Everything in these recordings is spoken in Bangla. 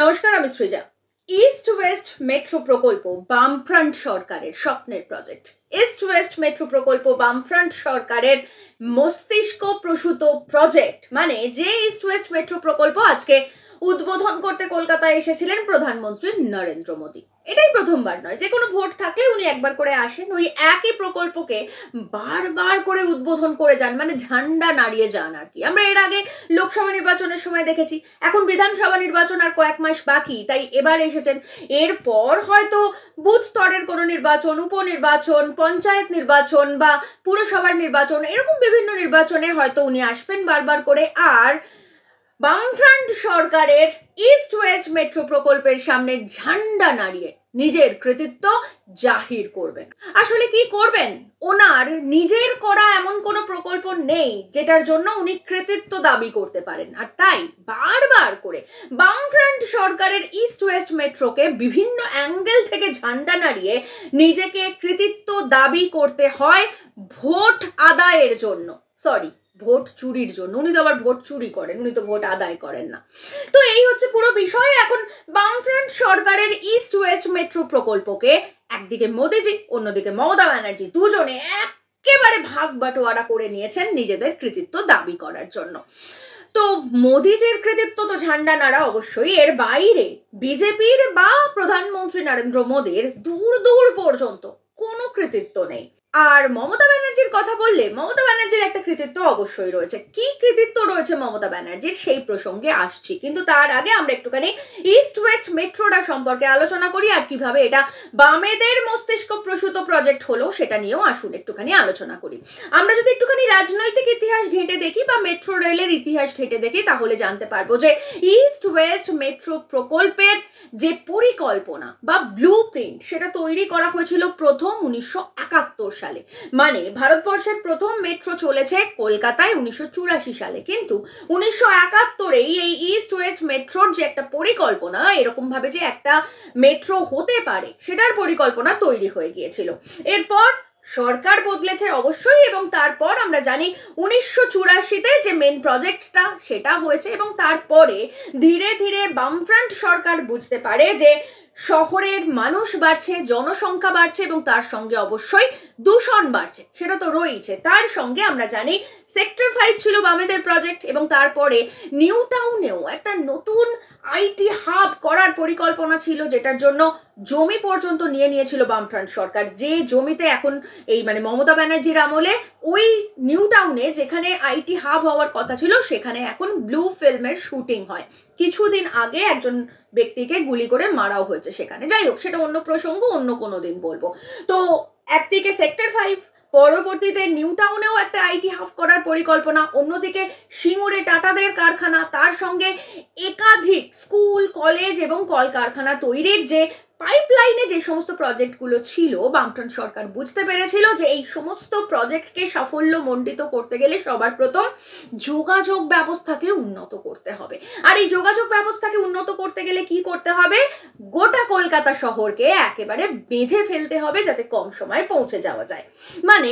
নমস্কার, আমি সৃজা। ইস্ট ওয়েস্ট মেট্রো প্রকল্প বামফ্রন্ট সরকারের স্বপ্নের প্রজেক্ট। ইস্ট ওয়েস্ট মেট্রো প্রকল্প বামফ্রন্ট সরকারের মস্তিষ্ক প্রসূত প্রজেক্ট। মানে যে ইস্ট ওয়েস্ট মেট্রো প্রকল্প আজকে উদ্বোধন করতে কলকাতায় এসেছিলেন প্রধানমন্ত্রী নরেন্দ্র মোদী। এটাই প্রথমবার নয়, যে কোনো ভোট থাকলে উনি একবার করে আসেন, ওই একই প্রকল্পকে বারবার করে উদ্বোধন করে যান, মানে ঝান্ডা নাড়িয়ে যান আর কি। আমরা এর আগে লোকসভা নির্বাচনের সময় দেখেছি, এখন বিধানসভা নির্বাচন আর কয়েক মাস বাকি, তাই এবার এসেছেন। এরপর হয়তো বুথ স্তরের কোনো নির্বাচন, উপনির্বাচন, পঞ্চায়েত নির্বাচন বা পুরসভার নির্বাচন, এরকম বিভিন্ন নির্বাচনে হয়তো উনি আসবেন বারবার করে, আর বামফ্রন্ট সরকারের ইস্ট ওয়েস্ট মেট্রো প্রকল্পের সামনে ঝান্ডা নাড়িয়ে নিজের কৃতিত্ব জাহির করবেন। আসলে কি করবেন? ওনার নিজের করা এমন কোনো প্রকল্প নেই যেটার জন্য উনি কৃতিত্ব দাবি করতে পারেন, আর তাই বারবার করে বামফ্রন্ট সরকারের ইস্ট ওয়েস্ট মেট্রোকে বিভিন্ন অ্যাঙ্গেল থেকে ঝান্ডা নাড়িয়ে নিজেকে কৃতিত্ব দাবি করতে হয় ভোট আদায়ের জন্য। সরি, ভোট চুরির জন্য। উনি তো আবার ভোট চুরি করেন, উনি তো ভোট আদায় করেন না। তো এই হচ্ছে পুরো বিষয়। এখন বামফ্রন্ট সরকারের ইস্ট ওয়েস্ট মেট্রো প্রকল্পকে একদিকে মোদিজি, অন্যদিকে মমতা ব্যানার্জি, দুজনে একেবারে ভাগ বাটোয়ারা করে নিয়েছেন নিজেদের কৃতিত্ব দাবি করার জন্য। তো মোদিজির কৃতিত্ব তো ঝান্ডা নাড়া অবশ্যই, এর বাইরে বিজেপির বা প্রধানমন্ত্রী নরেন্দ্র মোদীর দূর দূর পর্যন্ত কোনো কৃতিত্ব নেই। আর মমতা ব্যানার্জির কথা বললে, মমতা ব্যানার্জির একটা কৃতিত্ব অবশ্যই রয়েছে। কি কৃতিত্ব রয়েছে মমতা ব্যানার্জির, সেই প্রসঙ্গে আসছি, কিন্তু তার আগে আমরা একটুখানি ইস্ট ওয়েস্ট মেট্রোটা সম্পর্কে আলোচনা করি, আর কিভাবে এটা বামেদের মস্তিষ্ক প্রসূত প্রজেক্ট হলো সেটা নিয়েও আসুন একটুখানি আলোচনা করি। আমরা যদি একটুখানি রাজনৈতিক ইতিহাস ঘেঁটে দেখি বা মেট্রো রেলের ইতিহাস ঘেঁটে দেখি, তাহলে জানতে পারবো যে ইস্ট ওয়েস্ট মেট্রো প্রকল্পের যে পরিকল্পনা বা ব্লু প্রিন্ট, সেটা তৈরি করা হয়েছিল প্রথম 1971 সালে। মানে ভারতবর্ষের প্রথম মেট্রো চলেছে কলকাতায় 1984 সালে, কিন্তু 1971-এই এই ইস্ট ওয়েস্ট মেট্রোর যে একটা পরিকল্পনা, এরকম ভাবে যে একটা মেট্রো হতে পারে সেটার পরিকল্পনা তৈরি হয়ে গিয়েছিল। এরপর সরকার বদলেছে অবশ্যই, এবং তারপর আমরা জানি 1984-তে যে মেন প্রজেক্টটা সেটা হয়েছে, এবং তারপরে ধীরে ধীরে বামফ্রন্ট সরকার বুঝতে পারে যে শহরের মানুষ বাড়ছে, জনসংখ্যা বাড়ছে, এবং তার সঙ্গে অবশ্যই দূষণ বাড়ছে, সেটা তো রয়েছে। তার সঙ্গে আমরা জানি সেক্টর 5 ছিল বামেদের প্রজেক্ট, এবং তারপরে নিউ টাউনেও একটা নতুন আইটি হাব করার পরিকল্পনা ছিল, যেটার জন্য জমি পর্যন্ত নিয়ে নিয়েছিল বামফ্রন্ট সরকার। যে জমিতে এখন এই মানে মমতা ব্যানার্জির আমলে ওই নিউ টাউনে যেখানে আইটি হাব হওয়ার কথা ছিল, সেখানে এখন ব্লু ফিল্মের শুটিং হয়। কিছুদিন আগে একজন ব্যক্তিকে গুলি করে মারাও হয়েছে সেখানে। যাই হোক, সেটা অন্য প্রসঙ্গ, অন্য কোনো দিন বলবো। তো একদিকে সেক্টর 5, পরবর্তীতে নিউ টাউনেও একটা আইটি হাব করার পরিকল্পনা, অন্যদিকে সিঙ্গুরে টাটাদের কারখানা, তার সঙ্গে একাধিক স্কুল, কলেজ এবং কলকারখানা তৈরির যে পাইপলাইনে যে সমস্ত প্রজেক্টগুলো ছিল, বামফ্রন্ট সরকার বুঝতে পেরেছিল যে এই সমস্ত প্রজেক্টকে সাফল্যমণ্ডিত করতে গেলে সবার প্রথম যোগাযোগ ব্যবস্থাকে উন্নত করতে হবে। আর এই যোগাযোগ ব্যবস্থাকে উন্নত করতে গেলে কি করতে হবে? গোটা কলকাতা শহরকে একেবারে বেঁধে ফেলতে হবে যাতে কম সময়ে পৌঁছে যাওয়া যায়। মানে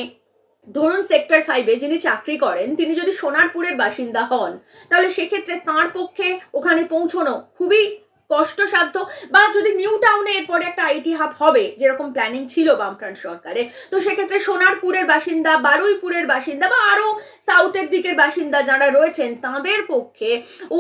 ধরুন সেক্টর 5-এ যিনি চাকরি করেন, তিনি যদি সোনারপুরের বাসিন্দা হন, তাহলে সেক্ষেত্রে তাঁর পক্ষে ওখানে পৌঁছানো খুবই কষ্টসাধ্য। বা যদি নিউ টাউনে এরপরে একটা আইটি হাব হবে, যেরকম প্ল্যানিং ছিল বামফ্রন্ট সরকারের, তো সেক্ষেত্রে সোনারপুরের বাসিন্দা, বারুইপুরের বাসিন্দা বা আরো সাউথের দিকের বাসিন্দা যারা রয়েছেন, তাদের পক্ষে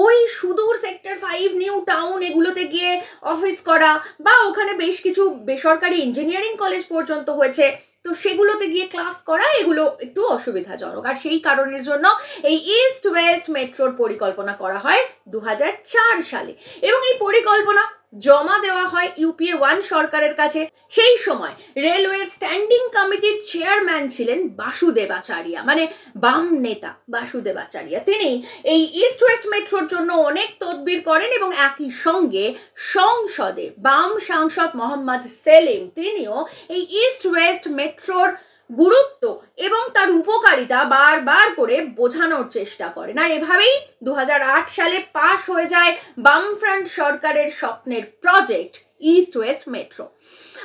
ওই সুদূর সেক্টর 5, নিউ টাউন, এগুলোতে গিয়ে অফিস করা, বা ওখানে বেশ কিছু বেসরকারি ইঞ্জিনিয়ারিং কলেজ পর্যন্ত হয়েছে, তো সেগুলোতে গিয়ে ক্লাস করা, এগুলো একটু অসুবিধাজনক। আর সেই কারণের জন্য এই ইস্ট ওয়েস্ট মেট্রোর পরিকল্পনা করা হয় 2004 সালে, এবং এই পরিকল্পনা জমা দেওয়া হয় ইউপিএ 1 সরকারের কাছে। সেই সময় রেলওয়ের স্ট্যান্ডিং কমিটির চেয়ারম্যান ছিলেন বাসুদেবাচারিয়া, মানে বাম নেতা বাসুদেবাচারিয়া। তিনি এই ইস্ট ওয়েস্ট মেট্রোর জন্য অনেক তদবির করেন, এবং একই সঙ্গে সংসদে বাম সাংসদ মোহাম্মদ সেলিম, তিনিও এই ইস্ট ওয়েস্ট মেট্রোর গুরুত্ব এবং তার উপকারিতা বারবার করে বোঝানোর চেষ্টা করেন। আর এভাবেই 2008 সালে পাশ হয়ে যায় বামফ্রন্ট সরকারের স্বপ্নের প্রজেক্ট ইস্ট ওয়েস্ট মেট্রো।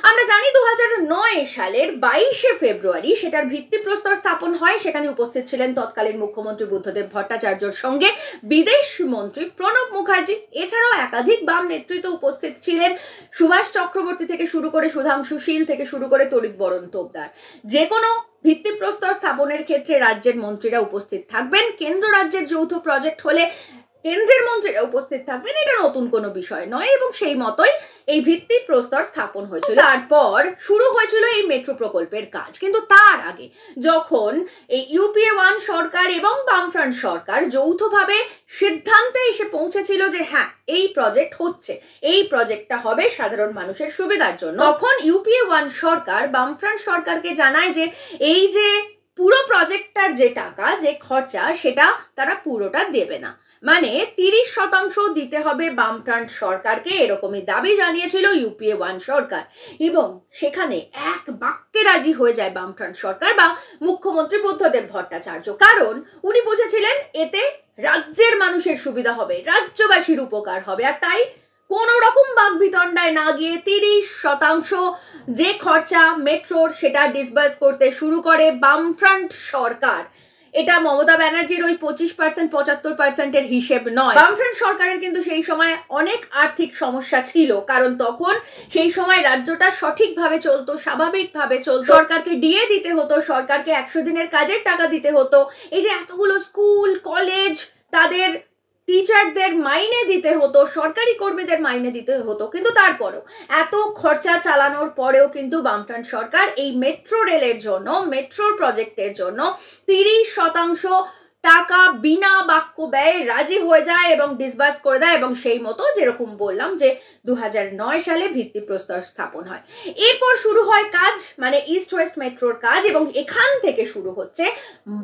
আমরা জানি 2009 সালের 22শে ফেব্রুয়ারি সেটার ভিত্তিপ্রস্তর স্থাপন হয়। সেখানে উপস্থিত ছিলেন তৎকালীন মুখ্যমন্ত্রী বুদ্ধদেব ভট্টাচার্যর সঙ্গে বিদেশ মন্ত্রী প্রণব মুখার্জি। এছাড়াও একাধিক বাম নেতৃত্ব উপস্থিত ছিলেন, সুভাষ চক্রবর্তী থেকে শুরু করে সুধাংশু শীল থেকে শুরু করে তড়িৎ বরণ তোপদার। যে কোনো ভিত্তিপ্রস্তর স্থাপনের ক্ষেত্রে রাজ্যের মন্ত্রীরা উপস্থিত থাকবেন। কেন্দ্র রাজ্যের যৌথ প্রজেক্ট হলে কেন্দ্রের মন্ত্রীরা উপস্থিত থাকবেন, এটা নতুন কোনো বিষয় নয়। এবং সেই মতোই এই ভিত্তিপ্রস্তর স্থাপন হয়েছিল। তারপর শুরু হয়েছিল এই মেট্রো প্রকল্পের কাজ। কিন্তু তার আগে যখন এই ইউপিএ 1 সরকার এবং বামফ্রন্ট সরকার যৌথভাবে সিদ্ধান্তে এসে পৌঁছেছিল যে হ্যাঁ এই প্রজেক্ট হচ্ছে, এই প্রজেক্টটা হবে সাধারণ মানুষের সুবিধার জন্য, তখন ইউপিএ 1 সরকার বামফ্রন্ট সরকারকে জানায় যে এই যে পুরো প্রজেক্টটার যে টাকা, যে খরচা, সেটা তারা পুরোটা দেবে না, মানে 30% দিতে হবে বামফ্রন্ট সরকারকে, এরকমই দাবি জানিয়েছিল ইউপিএ 1 সরকার। এবং সেখানে এক বাক্যে রাজি হয়ে যায় বামফ্রন্ট সরকার বা মুখ্যমন্ত্রী বুদ্ধদেব ভট্টাচার্য, কারণ উনি বুঝেছিলেন এতে রাজ্যের মানুষের সুবিধা হবে, রাজ্যবাসীর উপকার হবে। আর তাই কোনো রকম বাকবিতণ্ডায় না গিয়ে 30% যে খরচা মেট্রোর সেটা ডিসবার্স করতে শুরু করে বামফ্রন্ট সরকার। এটা মমতা ব্যানার্জির ওই 25% 75%-এর হিসেব নয়। বামফ্রন্ট সরকারের কিন্তু সেই সময় অনেক আর্থিক সমস্যা ছিল, কারণ তখন সেই সময় রাজ্যটা সঠিকভাবে চলতো, স্বাভাবিকভাবে চলতো। সরকারকে ডিএ দিতে হতো, সরকারকে 100 দিনের কাজের টাকা দিতে হতো, এই যে এতগুলো স্কুল কলেজ, তাদের টিচারদের মাইনে দিতে হতো, সরকারি কর্মীদের মাইনে দিতে হতো। কিন্তু তারপরেও এত খরচা চালানোর পরেও কিন্তু বামফ্রন্ট সরকার এই মেট্রো রেলের জন্য, মেট্রোর প্রজেক্টের জন্য 30% টাকা বিনা বাক্য ব্যয়ে রাজি হয়ে যায় এবং ডিসবার্স করে দেয়। এবং সেই মতো যেরকম বললাম যে 2009 সালে ভিত্তিপ্রস্তর স্থাপন হয়। এরপর শুরু হয় কাজ, মানে ইস্ট ওয়েস্ট মেট্রোর কাজ। এবং এখান থেকে শুরু হচ্ছে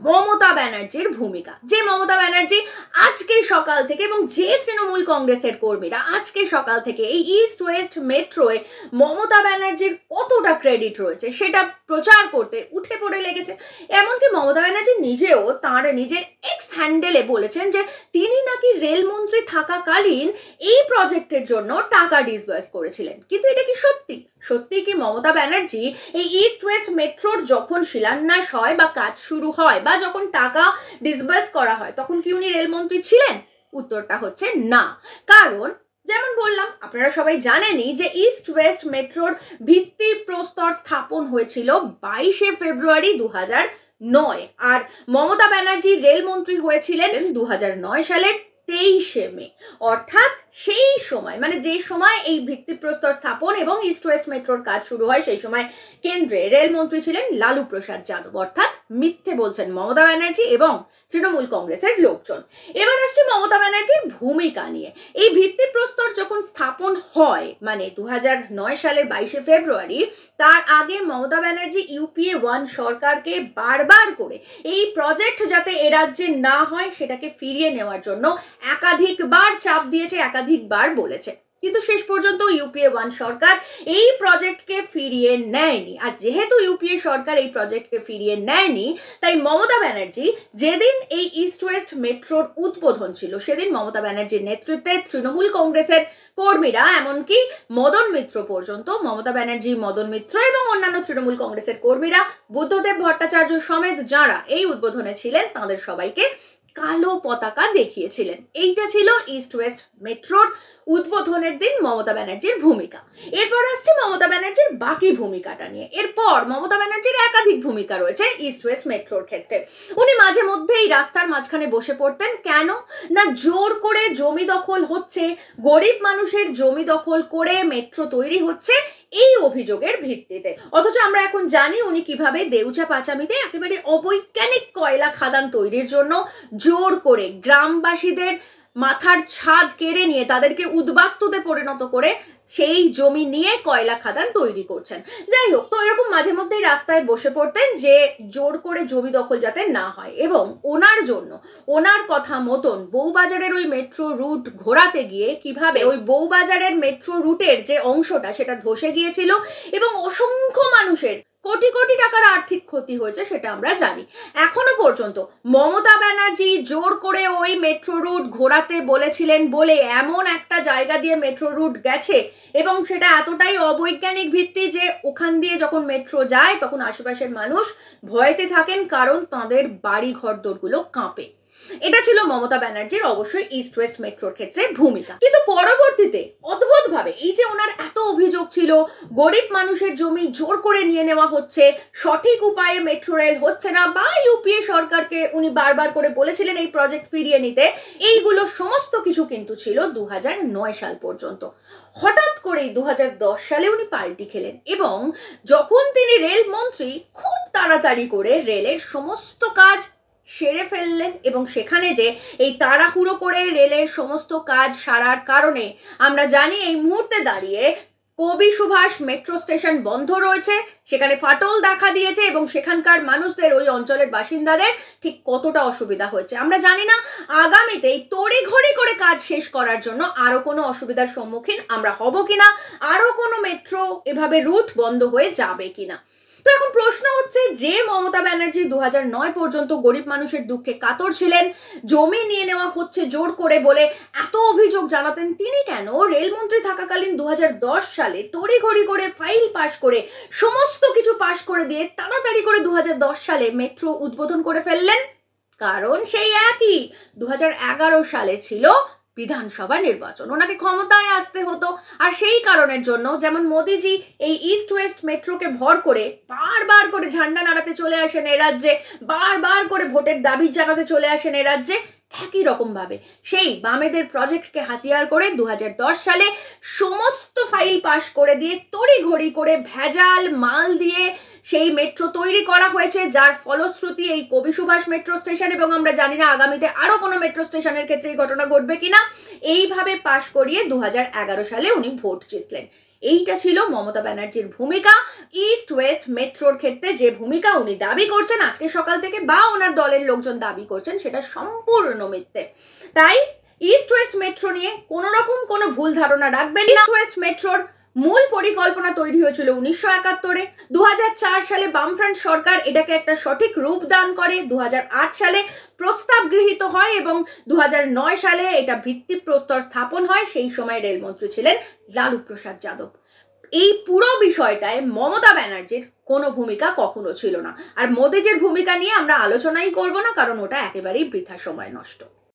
মমতা ব্যানার্জির ভূমিকা। যে মমতা ব্যানার্জি আজকে সকাল থেকে, এবং যে তৃণমূল কংগ্রেসের কর্মীরা আজকে সকাল থেকে এই ইস্ট ওয়েস্ট মেট্রোয় মমতা ব্যানার্জির কতটা ক্রেডিট রয়েছে সেটা প্রচার করতে উঠে পড়ে লেগেছে। এমনকি মমতা ব্যানার্জি নিজেও তাঁর নিজের এক্স হ্যান্ডেলে বলেছেন যে তিনি নাকি রেলমন্ত্রী থাকাকালীন এই প্রজেক্টের জন্য টাকা ডিসবার্স করেছিলেন। কিন্তু এটা কি সত্যি? সত্যি কি মমতা ব্যানার্জি এই ইস্ট ওয়েস্ট মেট্রোর যখন শিলান্যাস হয় বা কাজ শুরু হয় বা যখন টাকা ডিসবার্স করা হয় তখন কি উনি রেলমন্ত্রী ছিলেন? উত্তরটা হচ্ছে না। কারণ যেমন বললাম, আপনারা সবাই জানেনই যে ইস্ট ওয়েস্ট মেট্রোর ভিত্তিপ্রস্তর স্থাপন হয়েছিল 22শে ফেব্রুয়ারি 2009, আর মমতা ব্যানার্জি রেলমন্ত্রী হয়েছিলেন 2009 সালের 23শে মে। অর্থাৎ সেই সময়, মানে যে সময় এই ভিত্তিপ্রস্তর স্থাপন এবং ইস্ট ওয়েস্ট মেট্রোর কাজ শুরু হয়, সেই সময় কেন্দ্রে রেলমন্ত্রী ছিলেন লালু প্রসাদ যাদব। অর্থাৎ মিথ্যে বলছেন মমতা ব্যানার্জি এবং তৃণমূল কংগ্রেসের লোকজন। এবার আসছে মমতা ব্যানার্জির ভূমিকা নিয়ে। এই ভিত্তিপ্রস্তর যখন স্থাপন হয়, মানে 2009 সালের 22শে ফেব্রুয়ারি, তার আগে মমতা ব্যানার্জি ইউপিএ 1 সরকারকে বারবার করে এই প্রজেক্ট যাতে এ রাজ্যে না হয় সেটাকে ফিরিয়ে নেওয়ার জন্য একাধিকবার চাপ দিয়েছে, একাধিকবার বলেছে। কিন্তু শেষ পর্যন্ত ইউপিএ 1 সরকার এই প্রজেক্টকে ফিরিয়ে নেয়নি। আর যেহেতু ইউপিএ সরকার এই প্রজেক্টকে ফিরিয়ে নেয়নি, তাই মমতা ব্যানার্জি যেদিন এই ইস্ট ওয়েস্ট মেট্রোর উদ্বোধন ছিল, সেদিন মমতা ব্যানার্জির নেতৃত্বে তৃণমূল কংগ্রেসের কর্মীরা, এমনকি মদন মিত্র পর্যন্ত, মমতা ব্যানার্জি, মদন মিত্র এবং অন্যান্য তৃণমূল কংগ্রেসের কর্মীরা, বুদ্ধদেব ভট্টাচার্য সমেত যারা এই উদ্বোধনে ছিলেন, তাদের সবাইকে কালো পতাকা দেখিয়েছিলেন। এইটা ছিল ইস্ট ওয়েস্ট মেট্রোর উদ্বোধনের দিন মমতা ব্যানার্জির ভূমিকা। এরপর আসছে মমতা ব্যানার্জির বাকি ভূমিকাটা নিয়ে। এরপর মমতা ব্যানার্জির একাধিক ভূমিকা রয়েছে ইস্ট ওয়েস্ট মেট্রোর ক্ষেত্রে। উনি মাঝে মধ্যে এই রাস্তার মাঝখানে বসে পড়তেন। কেন না, জোর করে জমি দখল হচ্ছে, গরিব মানুষের জমি দখল করে মেট্রো তৈরি হচ্ছে, এই অভিযোগের ভিত্তিতে। অথচ আমরা এখন জানি উনি কিভাবে দেউচা পাচামিতে একেবারে অবৈজ্ঞানিক কয়লা খাদান তৈরির জন্য জোর করে গ্রামবাসীদের মাথার ছাদ কেড়ে নিয়ে তাদেরকে উদ্বাস্তুতে পরিণত করে সেই জমি নিয়ে কয়লা খাদান তৈরি করছেন। যাই হোক, তো এরকম মাঝে মধ্যেই রাস্তায় বসে পড়তেন যে জোর করে জমি দখল যাতে না হয়। এবং ওনার জন্য, ওনার কথা মতন বউবাজারের ওই মেট্রো রুট ঘোরাতে গিয়ে কিভাবে ওই বউবাজারের মেট্রো রুটের যে অংশটা সেটা ধসে গিয়েছিল এবং অসংখ্য মানুষের কোটি কোটি টাকার আর্থিক ক্ষতি হয়েছে সেটা আমরা জানি। এখনো পর্যন্ত মমতা ব্যানার্জি জোর করে ওই মেট্রো রুট ঘোরাতে বলেছিলেন বলে এমন একটা জায়গা দিয়ে মেট্রো রুট গেছে এবং সেটা এতটাই অবৈজ্ঞানিক ভিত্তি যে ওখান দিয়ে যখন মেট্রো যায় তখন আশেপাশের মানুষ ভয়তে থাকেন, কারণ তাদের বাড়ি ঘরদোরগুলো কাঁপে। এটা ছিল মমতা ব্যানার্জির অবশ্যই ইস্ট ওয়েস্ট মেট্রোর ক্ষেত্রে ভূমিকা। কিন্তু পরবর্তীতে অদ্ভুতভাবে এই যে ওনার এত অভিযোগ ছিল গরিব মানুষের জমি জোর করে নিয়ে নেওয়া হচ্ছে, সঠিক উপায়ে মেট্রো রেল হচ্ছে না, বা ইউপিএ সরকারকে উনি বারবার করে বলেছিলেন এই প্রজেক্ট ফিরিয়ে নিতে, এইগুলো সমস্ত কিছু কিন্তু ছিল 2009 সাল পর্যন্ত। হঠাৎ করেই 2010 সালে উনি পাল্টি খেলেন এবং যখন তিনি রেল মন্ত্রী খুব তাড়াতাড়ি করে রেলের সমস্ত কাজ সেরে ফেললেন এবং সেখানে যে এই তাড়াহুড়ো করে রেলের সমস্ত কাজ সারার কারণে আমরা জানি এই মুহূর্তে দাঁড়িয়ে কবি সুভাষ মেট্রো স্টেশন বন্ধ রয়েছে, সেখানে ফাটল দেখা দিয়েছে এবং সেখানকার মানুষদের, ওই অঞ্চলের বাসিন্দাদের ঠিক কতটা অসুবিধা হয়েছে আমরা জানি না। আগামীতে তড়িঘড়ি করে কাজ শেষ করার জন্য আরো কোনো অসুবিধার সম্মুখীন আমরা হব কিনা, আরো কোনো মেট্রো এভাবে রুট বন্ধ হয়ে যাবে কিনা। তো এখন প্রশ্ন হচ্ছে, যে মমতা ব্যানার্জি 2009 পর্যন্ত গরিব মানুষের দুঃখে কাতর ছিলেন, জমি নিয়ে নেওয়া হচ্ছে জোর করে বলে এত অভিযোগ জানাতেন, তিনি কেন রেলমন্ত্রী থাকাকালীন 2010 সালে তড়িঘড়ি করে ফাইল পাশ করে সমস্ত কিছু পাশ করে দিয়ে তাড়াতাড়ি করে 2010 সালে মেট্রো উদ্বোধন করে ফেললেন? কারণ সেই একই 2011 সালে ছিল বিধানসভা নির্বাচন, ওনাকে ক্ষমতায় আসতে হতো। আর সেই কারণের জন্য যেমন মোদিজি এই ইস্ট ওয়েস্ট মেট্রোকে ভর করে বারবার করে ঝান্ডা নাড়াতে চলে আসেন এ রাজ্যে, বারবার করে ভোটের দাবি জানাতে চলে আসেন এ রাজ্যে, একই রকম ভাবে সেই বামেদের প্রজেক্টকে হাতিয়ার করে 2010 সালে সমস্ত ফাইল পাশ করে দিয়ে তড়িঘড়ি করে ভেজাল মাল দিয়ে সেই মেট্রো তৈরি করা হয়েছে, যার ফলশ্রুতি এই কবি সুভাষ মেট্রো স্টেশন, এবং আমরা জানি না আগামীতে আরো কোনো মেট্রো স্টেশনের ক্ষেত্রে এই ঘটনা ঘটবে কিনা। এইভাবে পাশ করিয়ে 2011 সালে উনি ভোট জিতলেন। এইটা ছিল মমতা ব্যানার্জির ভূমিকা ইস্ট ওয়েস্ট মেট্রোর ক্ষেত্রে। যে ভূমিকা উনি দাবি করছেন আজকে সকাল থেকে বা ওনার দলের লোকজন দাবি করছেন, সেটা সম্পূর্ণ মিথ্যে। তাই ইস্ট ওয়েস্ট মেট্রো নিয়ে কোনো রকম কোনো ভুল ধারণা রাখবেন না। ইস্ট ওয়েস্ট মেট্রোর মূল পরিকল্পনা তৈরি হয়েছিল 1971-এ। 2004 সালে বামফ্রন্ট সরকার এটাকে একটা সঠিক রূপ দান করে। 2008 সালে প্রস্তাব গৃহীত হয় এবং 2009 সালে এটা ভিত্তিপ্রস্তর স্থাপন হয়। সেই সময় রেলমন্ত্রী ছিলেন লালু প্রসাদ যাদব। এই পুরো বিষয়টায় মমতা ব্যানার্জির কোনো ভূমিকা কখনো ছিল না। আর মোদিজির ভূমিকা নিয়ে আমরা আলোচনাই করব না, কারণ ওটা একেবারেই বৃথা সময় নষ্ট।